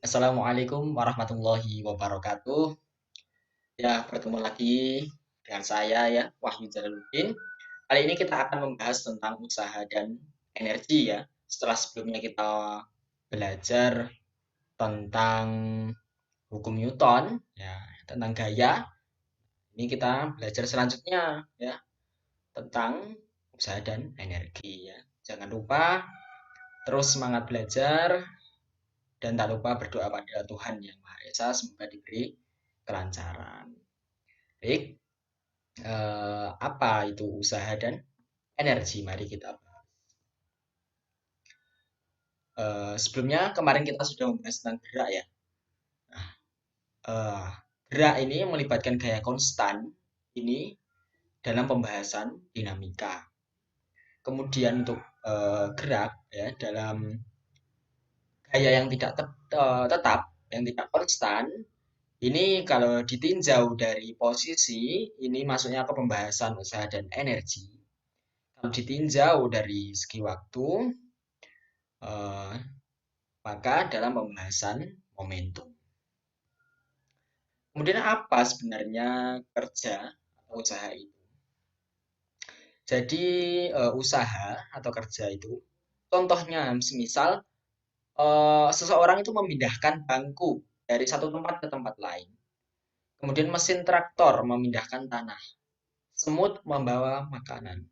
Assalamualaikum warahmatullahi wabarakatuh. Ya, bertemu lagi dengan saya ya, Wahyu Jalaluddin. Kali ini kita akan membahas tentang usaha dan energi ya. Setelah sebelumnya kita belajar tentang hukum Newton ya, tentang gaya, ini kita belajar selanjutnya ya tentang usaha dan energi ya. Jangan lupa terus semangat belajar dan tak lupa berdoa pada Tuhan Yang Maha Esa semoga diberi kelancaran. Baik, apa itu usaha dan energi? Mari kita bahas. Sebelumnya kemarin kita sudah membahas tentang gerak ya. Nah, eh, gerak ini melibatkan gaya konstan ini dalam pembahasan dinamika. Kemudian untuk gerak ya dalam gaya yang tidak tetap, yang tidak konstan, ini kalau ditinjau dari posisi, ini masuknya ke pembahasan usaha dan energi. Kalau ditinjau dari segi waktu, eh, maka dalam pembahasan momentum. Kemudian apa sebenarnya kerja atau usaha itu? Jadi usaha atau kerja itu, contohnya semisal seseorang itu memindahkan bangku dari satu tempat ke tempat lain. Kemudian mesin traktor memindahkan tanah. Semut membawa makanan.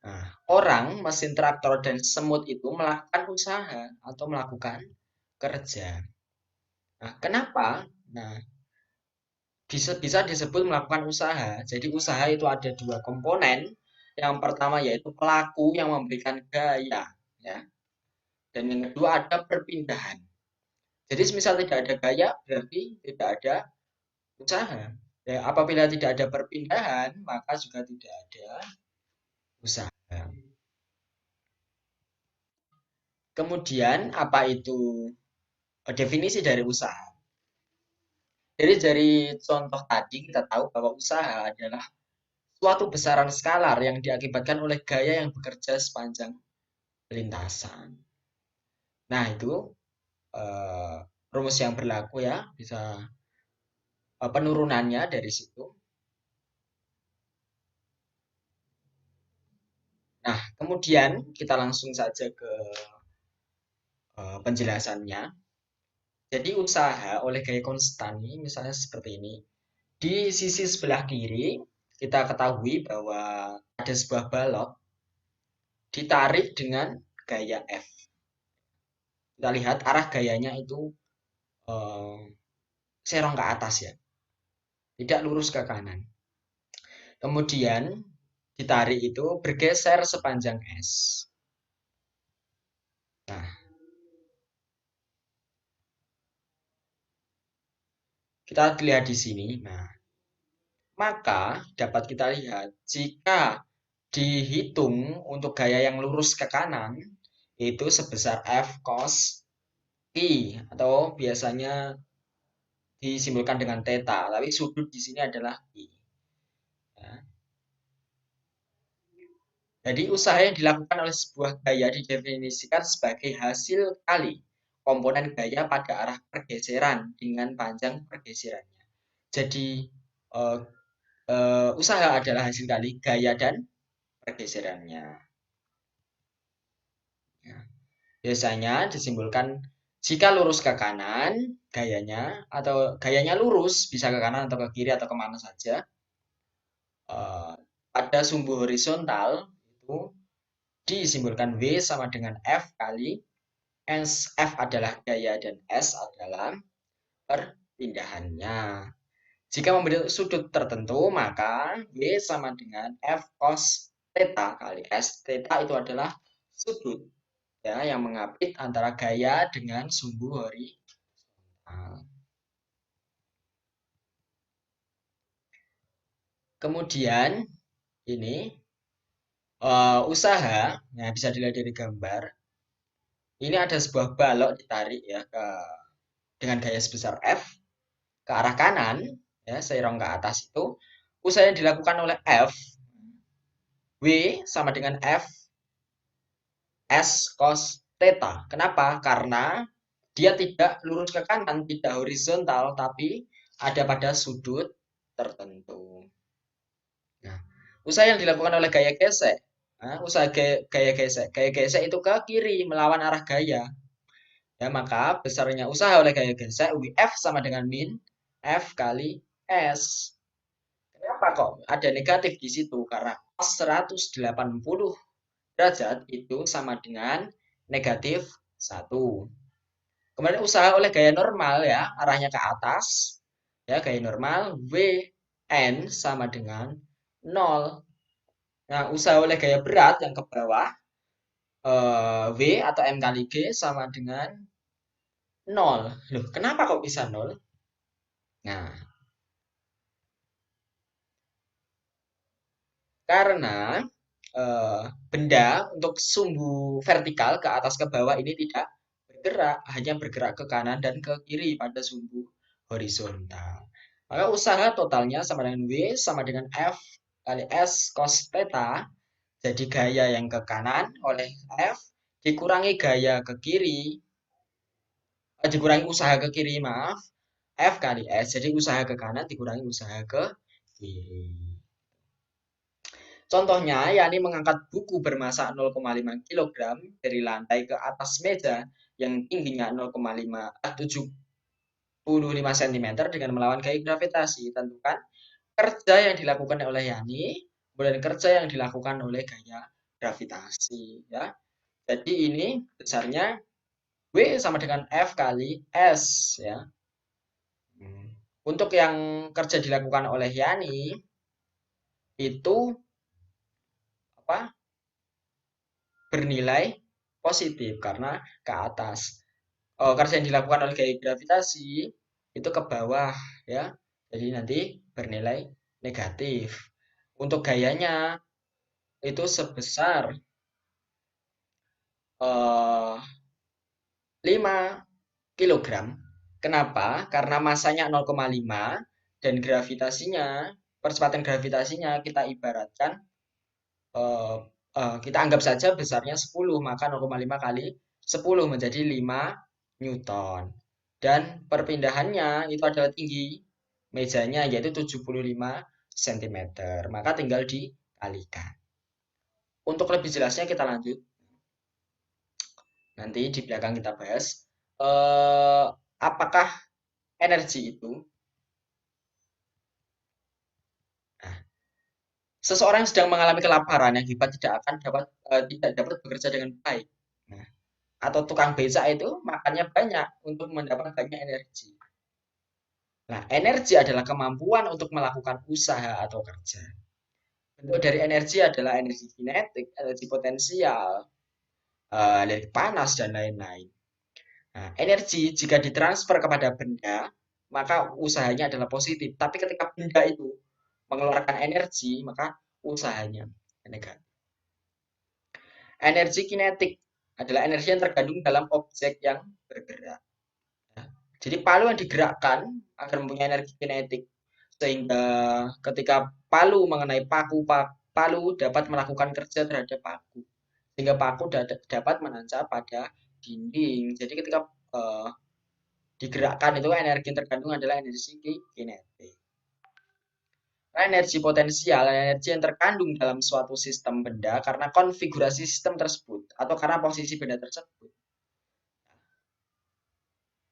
Nah, orang, mesin traktor, dan semut itu melakukan usaha atau melakukan kerja. Nah, kenapa? Nah, bisa disebut melakukan usaha. Jadi usaha itu ada dua komponen. Yang pertama yaitu pelaku yang memberikan gaya, ya. Dan yang kedua ada perpindahan. Jadi misal tidak ada gaya berarti tidak ada usaha. Ya, apabila tidak ada perpindahan maka juga tidak ada usaha. Kemudian apa itu definisi dari usaha? Jadi dari contoh tadi kita tahu bahwa usaha adalah suatu besaran skalar yang diakibatkan oleh gaya yang bekerja sepanjang lintasan. Nah, itu eh, rumus yang berlaku ya, bisa penurunannya dari situ. Nah, kemudian kita langsung saja ke penjelasannya. Jadi usaha oleh gaya konstan ini misalnya seperti ini. Di sisi sebelah kiri kita ketahui bahwa ada sebuah balok ditarik dengan gaya F. Kita lihat arah gayanya itu eh, serong ke atas ya, tidak lurus ke kanan. Kemudian ditarik itu bergeser sepanjang S. Nah, kita lihat di sini. Nah, maka dapat kita lihat jika dihitung untuk gaya yang lurus ke kanan itu sebesar F cos I atau biasanya disimbolkan dengan theta, tapi sudut di sini adalah I. Ya. Jadi usaha yang dilakukan oleh sebuah gaya didefinisikan sebagai hasil kali komponen gaya pada arah pergeseran dengan panjang pergeserannya. Jadi eh, usaha adalah hasil kali gaya dan pergeserannya. Ya. Biasanya disimbolkan jika lurus ke kanan gayanya atau gayanya lurus bisa ke kanan atau ke kiri atau kemana saja. Eh, pada sumbu horizontal itu disimbolkan V sama dengan F kali S. F adalah gaya dan S adalah perpindahannya. Jika membentuk sudut tertentu, maka V sama dengan F cos theta kali S. Theta itu adalah sudut ya yang mengapit antara gaya dengan sumbu horizontal. Kemudian ini usaha, nah bisa dilihat dari gambar. Ini ada sebuah balok ditarik ya dengan gaya sebesar F ke arah kanan, ya serong ke atas itu. Usaha yang dilakukan oleh F, W sama dengan F S cos theta. Kenapa? Karena dia tidak lurus ke kanan, tidak horizontal, tapi ada pada sudut tertentu. Nah, usaha yang dilakukan oleh gaya gesek, usaha gaya gesek itu ke kiri melawan arah gaya. Ya, maka besarnya usaha oleh gaya gesek WF sama dengan min F kali S. Kenapa kok ada negatif di situ? Karena cos 180 derajat itu sama dengan negatif 1. Kemudian usaha oleh gaya normal ya, arahnya ke atas. Ya, gaya normal WN sama dengan 0. Nah, usaha oleh gaya berat yang ke bawah, W atau M kali G sama dengan 0. Loh, kenapa kok bisa 0? Nah, karena benda untuk sumbu vertikal ke atas ke bawah ini tidak bergerak, hanya bergerak ke kanan dan ke kiri pada sumbu horizontal. Maka usaha totalnya sama dengan W sama dengan F kali S cos theta. Jadi gaya yang ke kanan oleh F dikurangi gaya ke kiri, dikurangi usaha ke kiri, maaf, F kali S. Jadi usaha ke kanan dikurangi usaha ke kiri. Contohnya, yakni mengangkat buku bermasa 0,5 kg dari lantai ke atas meja yang tingginya 0,75 cm dengan melawan gaya gravitasi. Tentukan kerja yang dilakukan oleh Yani, kemudian kerja yang dilakukan oleh gaya gravitasi. Ya. Jadi ini besarnya W sama dengan F kali S. Ya. Untuk yang kerja dilakukan oleh Yani, itu apa? Bernilai positif karena ke atas. Kerja yang dilakukan oleh gaya gravitasi itu ke bawah ya. Jadi nanti bernilai negatif. Untuk gayanya itu sebesar 5 kilogram. Kenapa? Karena masanya 0,5 dan gravitasinya, percepatan gravitasinya kita ibaratkan eh, kita anggap saja besarnya 10, maka 0,5 kali 10 menjadi 5 Newton. Dan perpindahannya itu adalah tinggi mejanya yaitu 75 cm. Maka tinggal dikalikan. Untuk lebih jelasnya kita lanjut. Nanti di belakang kita bahas. Apakah energi itu? Nah, seseorang yang sedang mengalami kelaparan yang hebat tidak dapat bekerja dengan baik. Nah, atau tukang beca itu makannya banyak untuk mendapat banyak energi. Nah, energi adalah kemampuan untuk melakukan usaha atau kerja. Bentuk dari energi adalah energi kinetik, energi potensial, energi panas, dan lain-lain. Nah, energi jika ditransfer kepada benda, maka usahanya adalah positif. Tapi ketika benda itu mengeluarkan energi, maka usahanya negatif. Energi kinetik adalah energi yang terkandung dalam objek yang bergerak. Jadi palu yang digerakkan akan mempunyai energi kinetik sehingga ketika palu mengenai palu dapat melakukan kerja terhadap paku sehingga paku dapat menancap pada dinding. Jadi ketika digerakkan itu energi yang terkandung adalah energi kinetik. Energi potensial, energi yang terkandung dalam suatu sistem benda karena konfigurasi sistem tersebut atau karena posisi benda tersebut.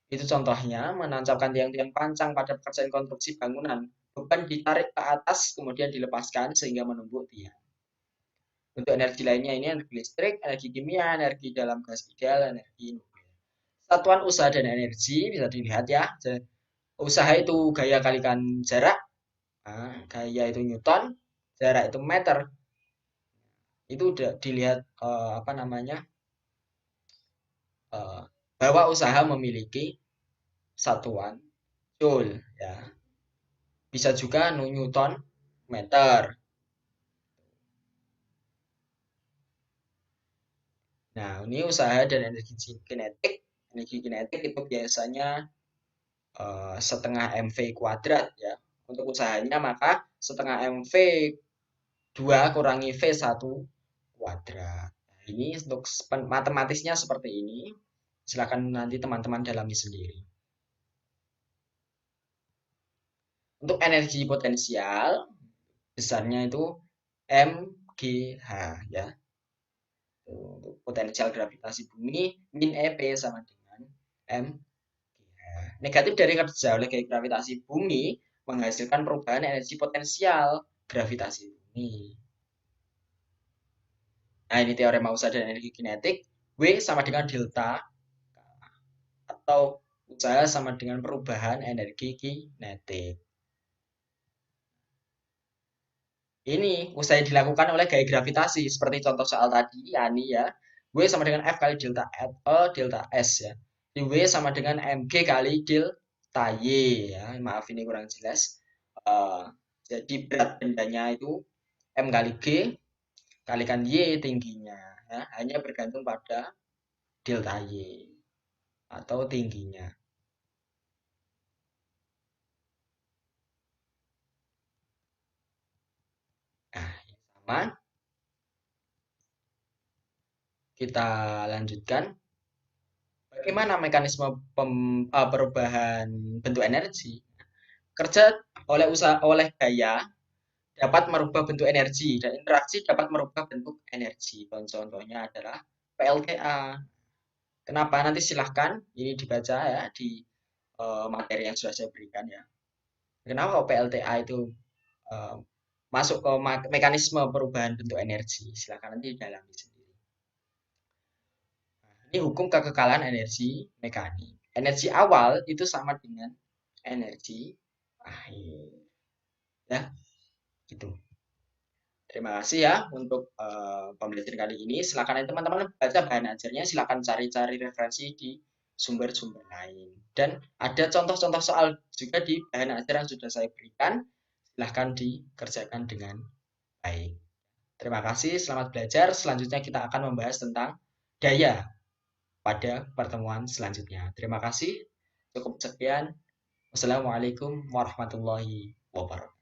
Itu contohnya menancapkan tiang-tiang pancang pada pekerjaan konstruksi bangunan. Beban ditarik ke atas kemudian dilepaskan sehingga menumbuk tiang. Untuk energi lainnya ini energi listrik, energi kimia, energi dalam gas ideal, energi nuklir. Satuan usaha dan energi bisa dilihat ya. Usaha itu gaya kalikan jarak, gaya itu Newton, jarak itu meter. Itu udah dilihat apa namanya bahwa usaha memiliki satuan joule ya. Bisa juga Newton meter. Nah, ini usaha dan energi kinetik. Energi kinetik itu biasanya setengah MV kuadrat ya. Untuk usahanya maka setengah MV 2 kurangi V1 kuadrat. Nah, ini untuk matematisnya seperti ini. Silakan nanti teman-teman dalami sendiri. Untuk energi potensial, besarnya itu mgh ya. Untuk potensial gravitasi bumi min EP sama dengan m. Negatif dari kerja oleh gaya gravitasi bumi menghasilkan perubahan energi potensial gravitasi bumi. Nah, ini teorema usaha dan energi kinetik. W sama dengan delta atau usaha sama dengan perubahan energi kinetik. Ini usaha yang dilakukan oleh gaya gravitasi seperti contoh soal tadi, yakni ya, W sama dengan F kali delta E delta S ya. Di W sama dengan mg kali delta Y ya. Maaf ini kurang jelas. Jadi berat bendanya itu M kali G kalikan Y tingginya ya. Hanya bergantung pada delta Y atau tingginya. Nah, sama kita lanjutkan. Bagaimana mekanisme perubahan bentuk energi? Kerja oleh gaya dapat merubah bentuk energi dan interaksi dapat merubah bentuk energi. Contohnya adalah PLTA. Kenapa? Nanti silahkan ini dibaca ya di materi yang sudah saya berikan ya. Kenapa PLTA itu uh, masuk ke mekanisme perubahan bentuk energi? Silahkan nanti dalami sendiri. Ini hukum kekekalan energi mekanik. Energi awal itu sama dengan energi akhir. Ya, gitu. Terima kasih ya untuk pembelajaran kali ini. Silakan teman-teman baca bahan ajarnya, silakan cari-cari referensi di sumber-sumber lain. Dan ada contoh-contoh soal juga di bahan ajar yang sudah saya berikan. Silahkan dikerjakan dengan baik. Terima kasih, selamat belajar. Selanjutnya kita akan membahas tentang daya pada pertemuan selanjutnya. Terima kasih. Cukup sekian. Wassalamualaikum warahmatullahi wabarakatuh.